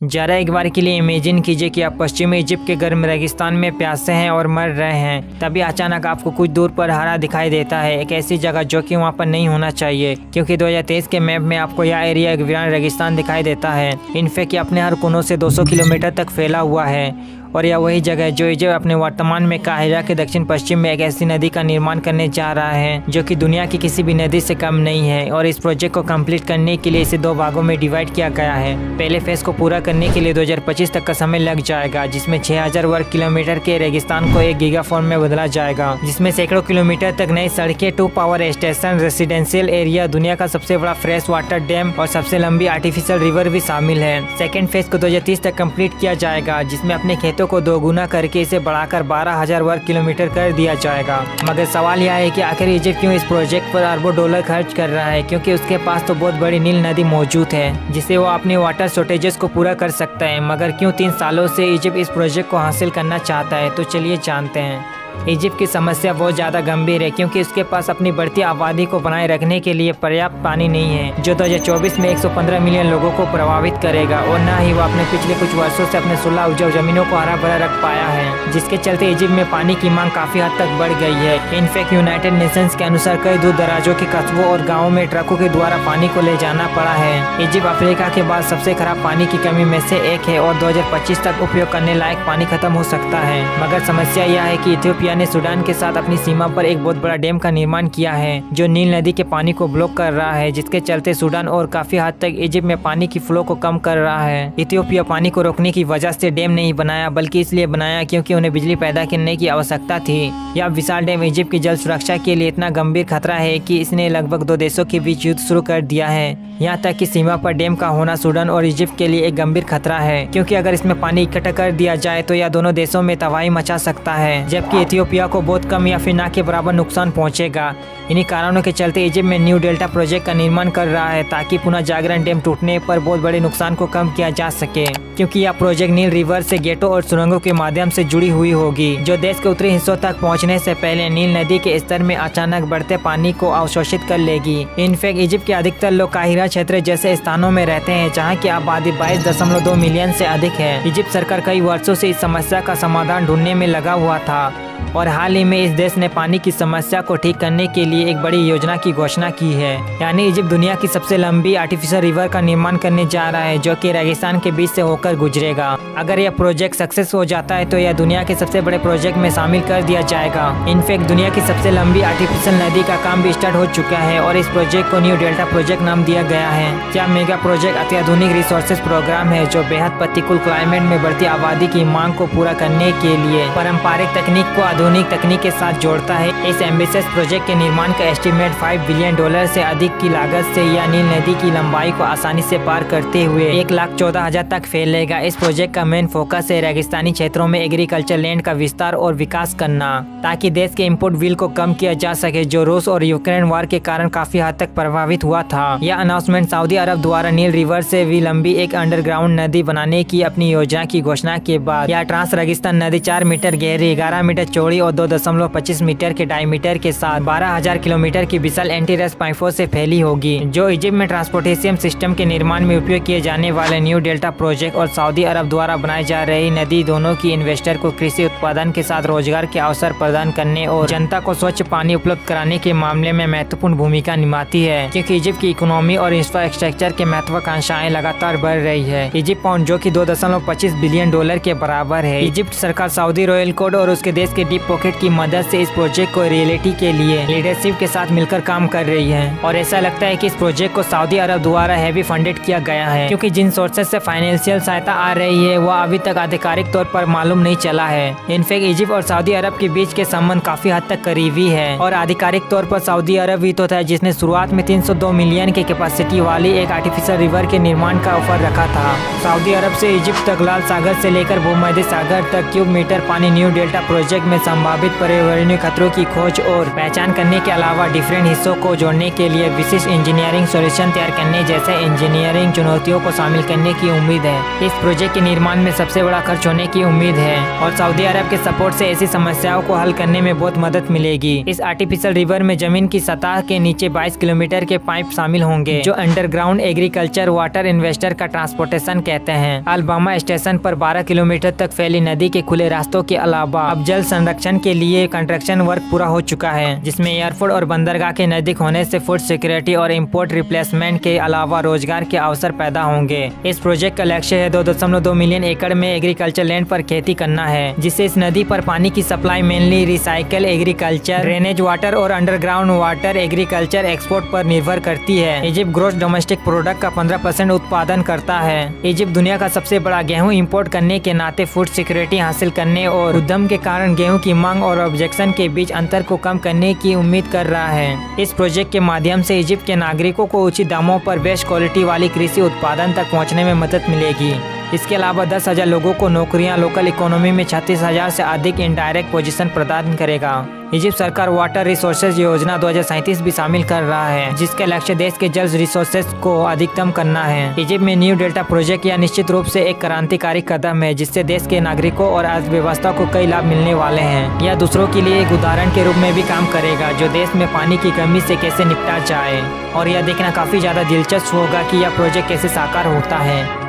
जरा एक बार के लिए इमेजिन कीजिए कि आप पश्चिमी इजिप्ट के गर्म रेगिस्तान में प्यासे हैं और मर रहे हैं। तभी अचानक आपको कुछ दूर पर हरा दिखाई देता है, एक ऐसी जगह जो कि वहां पर नहीं होना चाहिए, क्योंकि 2023 के मैप में आपको यह एरिया एक वीरान रेगिस्तान दिखाई देता है। इनफैक्ट ये अपने हर कोनों से 200 किलोमीटर तक फैला हुआ है और यह वही जगह है जो इजिप्ट अपने वर्तमान में काहिरा के दक्षिण पश्चिम में एक ऐसी नदी का निर्माण करने जा रहा है जो कि दुनिया की किसी भी नदी से कम नहीं है। और इस प्रोजेक्ट को कंप्लीट करने के लिए इसे 2 भागों में डिवाइड किया गया है। पहले फेज को पूरा करने के लिए 2025 तक का समय लग जाएगा, जिसमें 6000 वर्ग किलोमीटर के रेगिस्तान को एक गीगा फॉर्म में बदला जाएगा, जिसमें सैकड़ों किलोमीटर तक नई सड़कें, 2 पावर स्टेशन, रेसिडेंशियल एरिया, दुनिया का सबसे बड़ा फ्रेश वाटर डैम और सबसे लंबी आर्टिफिशियल रिवर भी शामिल है। सेकेंड फेज को 2030 तक कम्प्लीट किया जाएगा, जिसमें अपने खेतों को 2 गुना करके इसे बढ़ाकर 12000 वर्ग किलोमीटर कर दिया जाएगा। मगर सवाल यह है कि आखिर इजिप्ट क्यों इस प्रोजेक्ट पर अरबों डॉलर खर्च कर रहा है, क्योंकि उसके पास तो बहुत बड़ी नील नदी मौजूद है जिससे वो अपने वाटर शॉर्टेजेस को पूरा कर सकता है। मगर क्यों 3 सालों से इजिप्ट इस प्रोजेक्ट को हासिल करना चाहता है, तो चलिए जानते हैं। इजिप्ट की समस्या बहुत ज़्यादा गंभीर है, क्योंकि उसके पास अपनी बढ़ती आबादी को बनाए रखने के लिए पर्याप्त पानी नहीं है, जो 2024 में 115 मिलियन लोगों को प्रभावित करेगा। और न ही वो अपने पिछले कुछ वर्षों से अपने 16 उपजाऊ जमीनों को हरा भरा रख पाया है, जिसके चलते इजिप्ट में पानी की मांग काफ़ी हद तक बढ़ गई है। इनफैक्ट यूनाइटेड नेशंस के अनुसार कई दूर दराजों के कस्बों और गाँवों में ट्रकों के द्वारा पानी को ले जाना पड़ा है। इजिप्ट अफ्रीका के बाद सबसे खराब पानी की कमी में से एक है और 2025 तक उपयोग करने लायक पानी खत्म हो सकता है। मगर समस्या यह है कि इथियोपिया ने सूडान के साथ अपनी सीमा पर एक बहुत बड़ा डैम का निर्माण किया है जो नील नदी के पानी को ब्लॉक कर रहा है, जिसके चलते सूडान और काफी हद तक इजिप्ट में पानी की फ्लो को कम कर रहा है। इथियोपिया पानी को रोकने की वजह से डैम नहीं बनाया, बल्कि इसलिए बनाया क्योंकि उन्हें बिजली पैदा करने की आवश्यकता थी। यह विशाल डैम इजिप्ट की जल सुरक्षा के लिए इतना गंभीर खतरा है कि इसने लगभग 2 देशों के बीच युद्ध शुरू कर दिया है। यहाँ तक कि सीमा पर डैम का होना सूडान और इजिप्ट के लिए एक गंभीर खतरा है, क्योंकि अगर इसमें पानी इकट्ठा कर दिया जाए तो यह दोनों देशों में तबाही मचा सकता है, जबकि इथियोपिया को बहुत कम या फिर ना के बराबर नुकसान पहुंचेगा। इन्हीं कारणों के चलते इजिप्ट में न्यू डेल्टा प्रोजेक्ट का निर्माण कर रहा है, ताकि पुनः जागरण डैम टूटने पर बहुत बड़े नुकसान को कम किया जा सके, क्योंकि यह प्रोजेक्ट नील रिवर से गेटों और सुरंगों के माध्यम से जुड़ी हुई होगी, जो देश के उत्तरी हिस्सों तक पहुंचने से पहले नील नदी के स्तर में अचानक बढ़ते पानी को अवशोषित कर लेगी। इनफैक्ट इजिप्ट के अधिकतर लोग काहिरा क्षेत्र जैसे स्थानों में रहते हैं, जहाँ की आबादी 22.2 मिलियन से अधिक है। इजिप्ट सरकार कई वर्षों से इस समस्या का समाधान ढूंढने में लगा हुआ था और हाल ही में इस देश ने पानी की समस्या को ठीक करने के लिए एक बड़ी योजना की घोषणा की है। यानी इजिप्ट दुनिया की सबसे लंबी आर्टिफिशियल रिवर का निर्माण करने जा रहा है, जो कि रेगिस्तान के बीच से होकर गुजरेगा। अगर यह प्रोजेक्ट सक्सेस हो जाता है तो यह दुनिया के सबसे बड़े प्रोजेक्ट में शामिल कर दिया जाएगा। इनफैक्ट दुनिया की सबसे लंबी आर्टिफिशियल नदी का काम भी स्टार्ट हो चुका है और इस प्रोजेक्ट को न्यू डेल्टा प्रोजेक्ट नाम दिया गया है। यह मेगा प्रोजेक्ट अत्याधुनिक रिसोर्सेज प्रोग्राम है, जो बेहद प्रतिकूल क्लाइमेट में बढ़ती आबादी की मांग को पूरा करने के लिए पारंपरिक तकनीक को आधुनिक तकनीक के साथ जोड़ता है। इस एम्बिशियस प्रोजेक्ट के निर्माण का एस्टिमेट $5 बिलियन से अधिक की लागत से यह नील नदी की लंबाई को आसानी से पार करते हुए 1,14,000 तक फैलेगा। इस प्रोजेक्ट का मेन फोकस है रेगिस्तानी क्षेत्रों में एग्रीकल्चर लैंड का विस्तार और विकास करना, ताकि देश के इम्पोर्ट बिल को कम किया जा सके, जो रूस और यूक्रेन वार के कारण काफी हद तक प्रभावित हुआ था। यह अनाउंसमेंट सऊदी अरब द्वारा नील रिवर से भी लंबी एक अंडरग्राउंड नदी बनाने की अपनी योजना की घोषणा के बाद यह ट्रांस रेगिस्तान नदी 4 मीटर गहरी, 11 मीटर चौड़ी और 2.25 मीटर के डायमीटर के साथ 12,000 किलोमीटर की विशाल एंटीरेस पाइपों से फैली होगी, जो इजिप्ट में ट्रांसपोर्टेशन सिस्टम के निर्माण में उपयोग किए जाने वाले न्यू डेल्टा प्रोजेक्ट और सऊदी अरब द्वारा बनाई जा रही नदी दोनों की इन्वेस्टर को कृषि उत्पादन के साथ रोजगार के अवसर प्रदान करने और जनता को स्वच्छ पानी उपलब्ध कराने के मामले में महत्वपूर्ण भूमिका निभाती है, क्योंकि इजिप्ट की इकोनॉमी और इंफ्रास्ट्रक्चर के महत्वाकांक्षाएं लगातार बढ़ रही है। इजिप्ट पाउंड, जो कि $2.25 बिलियन के बराबर है। इजिप्ट सरकार सऊदी रॉयल कोड और उसके देश के डीप पॉकेट की मदद से इस प्रोजेक्ट को रियलिटी के लिए लीडरशिप के साथ मिलकर काम कर रही है और ऐसा लगता है कि इस प्रोजेक्ट को सऊदी अरब द्वारा हैवी फंडेड किया गया है, क्योंकि जिन सोर्सेज से फाइनेंशियल सहायता आ रही है वह अभी तक आधिकारिक तौर पर मालूम नहीं चला है। इनफैक्ट इजिप्ट और सऊदी अरब के बीच के संबंध काफी हद तक करीबी है और आधिकारिक तौर पर सऊदी अरब ही तो था जिसने शुरुआत में 302 मिलियन की कैपेसिटी वाली एक आर्टिफिशियल रिवर के निर्माण का ऑफर रखा था। सऊदी अरब से इजिप्ट तक लाल सागर से लेकर भूमध्य सागर तक क्यूब मीटर पानी न्यू डेल्टा प्रोजेक्ट में संभावित पर्यावरणीय खतरों की खोज और पहचान करने के अलावा डिफरेंट हिस्सों को जोड़ने के लिए विशिष्ट इंजीनियरिंग सॉल्यूशन तैयार करने जैसे इंजीनियरिंग चुनौतियों को शामिल करने की उम्मीद है। इस प्रोजेक्ट के निर्माण में सबसे बड़ा खर्च होने की उम्मीद है और सऊदी अरब के सपोर्ट से ऐसी समस्याओं को हल करने में बहुत मदद मिलेगी। इस आर्टिफिशियल रिवर में जमीन की सतह के नीचे 22 किलोमीटर के पाइप शामिल होंगे जो अंडरग्राउंड एग्रीकल्चर वाटर इन्वेस्टर का ट्रांसपोर्टेशन कहते हैं। अलबामा स्टेशन पर 12 किलोमीटर तक फैली नदी के खुले रास्तों के अलावा अब जल संरक्षण के लिए कंस्ट्रक्शन वर्क पूरा हो चुका है, जिसमें एयरपोर्ट और बंदरगाह के नजदीक होने से फूड सिक्योरिटी और इम्पोर्ट रिप्लेसमेंट के अलावा रोजगार के अवसर पैदा होंगे। इस प्रोजेक्ट का लक्ष्य है 2.2 मिलियन एकड़ में एग्रीकल्चर लैंड पर खेती करना है, जिससे इस नदी पर पानी की supply mainly recycle agriculture, drainage water और अंडरग्राउंड वाटर एग्रीकल्चर एक्सपोर्ट पर निर्भर करती है। इजिप्ट ग्रोस डोमेस्टिक प्रोडक्ट का 15% उत्पादन करता है। इजिप्ट दुनिया का सबसे बड़ा गेहूं इंपोर्ट करने के नाते फूड सिक्योरिटी हासिल करने और उद्यम के कारण गेहूं की मांग और ऑब्जेक्शन के बीच अंतर को कम करने की उम्मीद कर रहा है। इस प्रोजेक्ट के माध्यम से इजिप्ट के नागरिकों को उचित दामों पर बेस्ट क्वालिटी वाली कृषि उत्पादन तक पहुंचने में मदद मिलेगी। इसके अलावा 10,000 लोगों को नौकरियां, लोकल इकोनॉमी में 36,000 से अधिक इनडायरेक्ट पोजीशन प्रदान करेगा। इजिप्ट सरकार वाटर रिसोर्सेज योजना 2037 भी शामिल कर रहा है, जिसका लक्ष्य देश के जल रिसोर्सेज को अधिकतम करना है। इजिप्ट में न्यू डेल्टा प्रोजेक्ट यह निश्चित रूप से एक क्रांतिकारी कदम है, जिससे देश के नागरिकों और अर्थव्यवस्था को कई लाभ मिलने वाले हैं। यह दूसरों के लिए एक उदाहरण के रूप में भी काम करेगा जो देश में पानी की कमी से कैसे निपटा जाए, और यह देखना काफी ज्यादा दिलचस्प होगा कि यह प्रोजेक्ट कैसे साकार होता है।